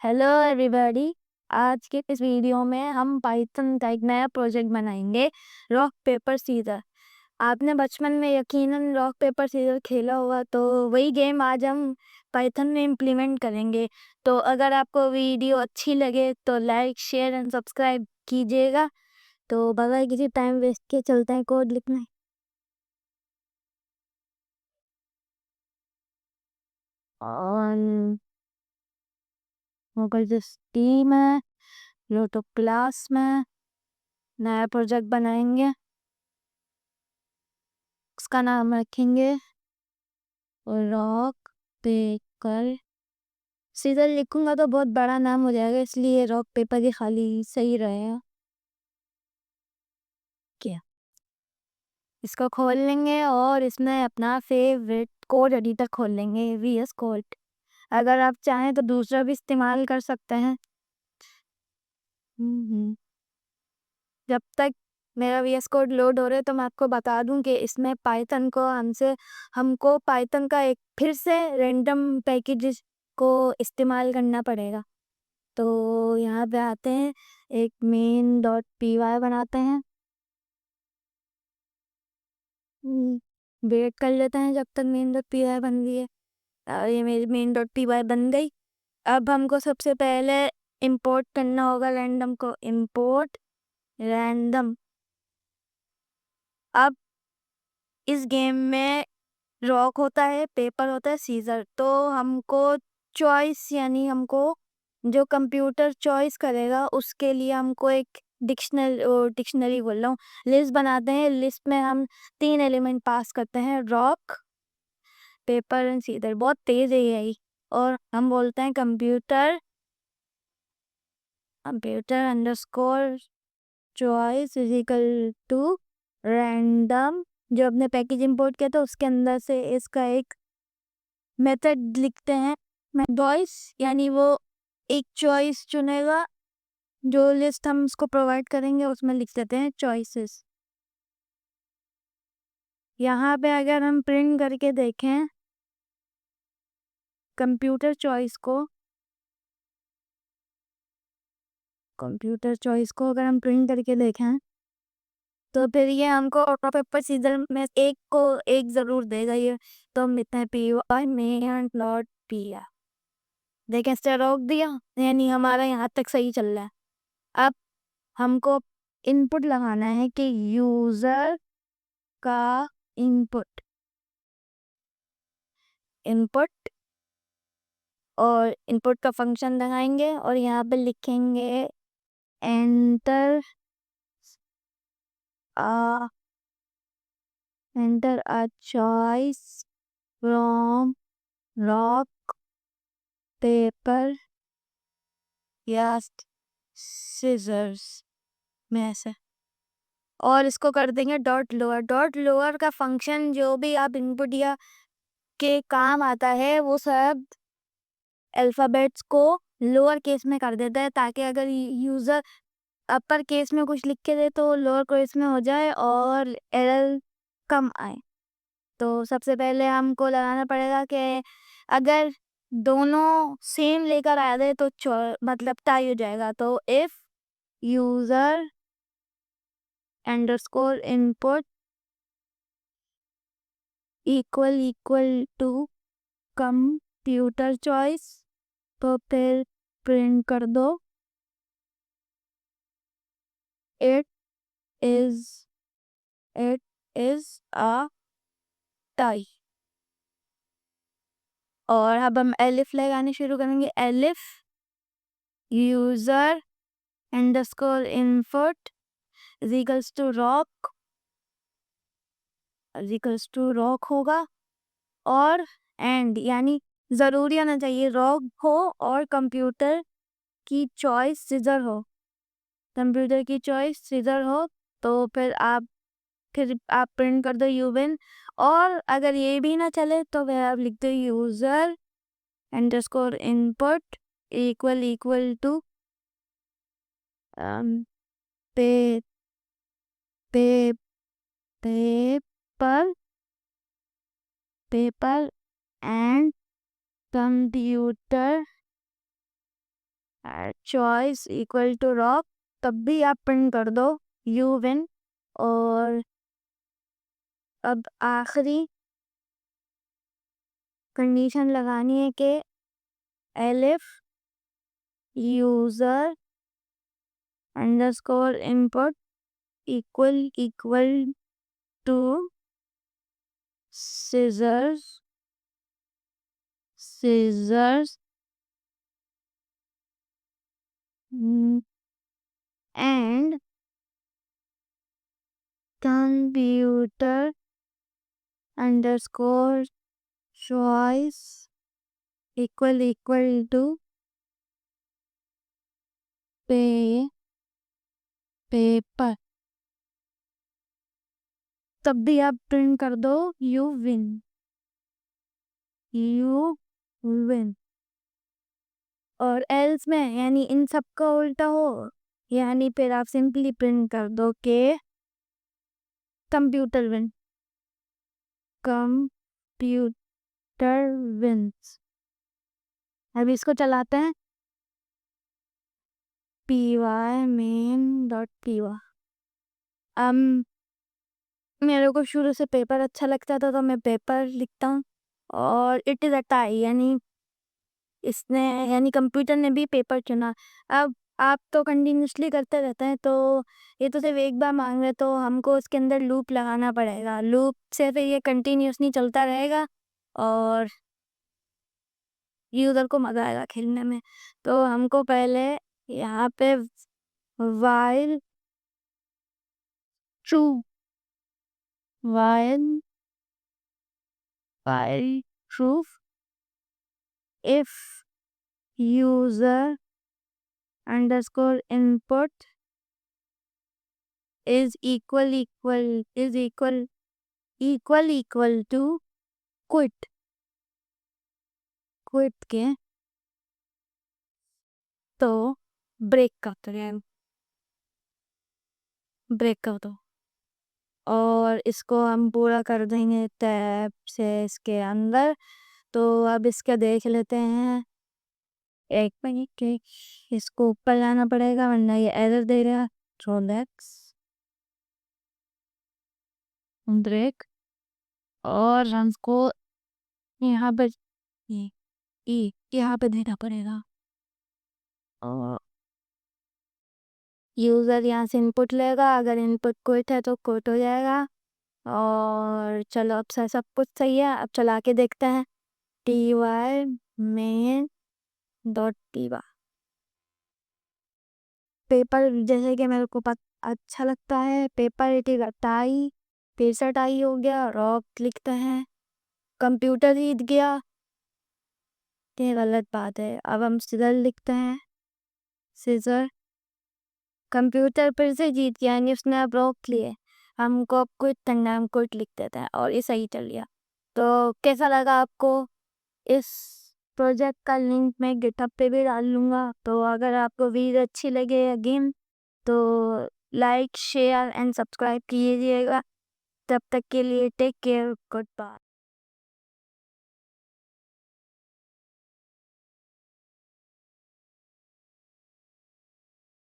Hello everybody. आज के इस वीडियो में हम पाइथन का एक नया प्रोजेक्ट बनाएंगे, रॉक पेपर सीजर। आपने बचपन में यकीनन रॉक पेपर सीजर खेला होगा, तो वही गेम आज हम पाइथन में इम्प्लीमेंट करेंगे। तो अगर आपको वीडियो अच्छी लगे तो लाइक शेयर एंड सब्सक्राइब कीजिएगा। तो बगैर किसी टाइम वेस्ट के चलते हैं कोड लिखने। और अगर टीम है तो क्लास में नया प्रोजेक्ट बनाएंगे, उसका नाम रखेंगे रॉक पेपर सीजर। लिखूंगा तो बहुत बड़ा नाम हो जाएगा, इसलिए रॉक पेपर ही खाली सही रहेगा। क्या इसको खोल लेंगे और इसमें अपना फेवरेट कोड एडिटर खोल लेंगे, VS कोड। अगर आप चाहें तो दूसरा भी इस्तेमाल कर सकते हैं। जब तक मेरा VS कोड लोड हो रहा है तो मैं आपको बता दूं कि इसमें पाइथन को हमको पाइथन का एक फिर से रैंडम पैकेज को इस्तेमाल करना पड़ेगा। तो यहाँ पे आते हैं, एक main.py बनाते हैं। वेट कर लेते हैं जब तक main.py बन गई है। और ये मेरी main.py बन गई। अब हमको सबसे पहले इंपोर्ट करना होगा रैंडम को। Import random. अब इस गेम में रॉक होता है, पेपर होता है, सीजर। तो हमको चॉइस, यानी हमको जो कंप्यूटर चॉइस करेगा उसके लिए हमको एक डिक्शनरी बोल रहा हूँ, लिस्ट बनाते हैं। लिस्ट में हम 3 एलिमेंट पास करते हैं, रॉक पेपर एंड सीजर। बहुत तेज है यही। और हम बोलते हैं computer underscore choice is equal to random. जो अपने पैकेज इंपोर्ट किया था उसके अंदर से इसका एक मेथड लिखते हैं, चॉइस, यानी वो एक चॉइस चुनेगा। जो लिस्ट हम उसको प्रोवाइड करेंगे उसमें लिख देते हैं चॉइसेस। यहाँ पे अगर हम प्रिंट करके देखें कंप्यूटर चॉइस को अगर हम प्रिंट करके देखें तो फिर ये हमको ऑटो पेपर सीजर में एक को एक ज़रूर देगा ये। तो हम लिखते हैं py main डॉट py। देखें, इससे रोक दिया, यानी हमारा यहाँ तक सही चल रहा है। अब हमको इनपुट लगाना है कि यूज़र का इनपुट और इनपुट का फंक्शन लगाएंगे और यहाँ पे लिखेंगे enter a choice from rock paper या सीजर्स में ऐसे। और इसको कर देंगे डॉट लोअर का फंक्शन जो भी आप इनपुट या के काम आता है वो सब अल्फ़ाबेट्स को लोअर केस में कर देता है, ताकि अगर यूज़र अपर केस में कुछ लिख के दे तो लोअर केस में हो जाए और एरर कम आए। तो सबसे पहले हमको लगाना पड़ेगा कि अगर दोनों सेम लेकर आ जाए तो मतलब टाई हो जाएगा। तो if user underscore input equal to computer choice, तो फिर प्रिंट कर दो इट इज अ टाई। और अब हम एलिफ लगाने शुरू करेंगे। Elif user underscore input is equals to rock होगा। और एंड, यानी ज़रूरी होना चाहिए रॉक हो और कंप्यूटर की चॉइस सीजर हो। तो फिर आप प्रिंट कर दो यूविन। और अगर ये भी ना चले तो फिर आप लिख दो user underscore input equal to पे पे paper and computer choice equal to rock, तब भी आप प्रिंट कर दो यू विन। और अब आखिरी कंडीशन लगानी है कि elif user underscore input equal to scissors and computer underscore choice equal to paper, तब भी आप प्रिंट कर दो यू विन। और एल्स में यानी इन सब का उल्टा हो, यानी फिर आप सिंपली प्रिंट कर दो के कंप्यूटर विन्स। अब इसको चलाते हैं py main.py। मेरे को शुरू से पेपर अच्छा लगता था तो मैं पेपर लिखता हूँ। और इट इज़ अ टाई, यानी कंप्यूटर ने भी पेपर चुना। अब आप तो कंटिन्यूसली करते रहते हैं, तो ये तो सिर्फ एक बार मांग रहे, तो हमको उसके अंदर लूप लगाना पड़ेगा। लूप से फिर ये कंटिन्यूसली चलता रहेगा और यूज़र को मज़ा आएगा खेलने में। तो हमको पहले यहाँ पे while true if user underscore input is equal to quit के तो ब्रेक कर दो और इसको हम पूरा कर देंगे टैब से इसके अंदर। तो अब इसका देख लेते हैं, एक मिनट के इसको ऊपर लाना पड़ेगा वरना ये एरर दे रहा। रोलेक्स ब्रेक और हमको यहाँ पर यहाँ पे देना पड़ेगा। और यूज़र यहाँ से इनपुट लेगा, अगर इनपुट क्विट है तो क्विट हो जाएगा। और चलो अब सब कुछ सही है, अब चला के देखते हैं py main.py। पेपर जैसे कि मेरे को अच्छा लगता है, पेपर इट इज टाई, पेशा टाई हो गया, रॉक लिखते हैं, कंप्यूटर जीत गया, ये गलत बात है। अब हम सीजर लिखते हैं, सीजर कंप्यूटर फिर से जीत गया, यानी उसने अब रॉक लिए। हमको अब क्विट करना है, हम क्विट लिख देते हैं और ये सही चल गया। तो कैसा लगा आपको? इस प्रोजेक्ट का लिंक मैं गिटहब पे भी डाल लूँगा। तो अगर आपको वीडियो अच्छी लगे अगेन तो लाइक शेयर एंड सब्सक्राइब कीजिएगा। तब तक के लिए टेक केयर, गुड बाय।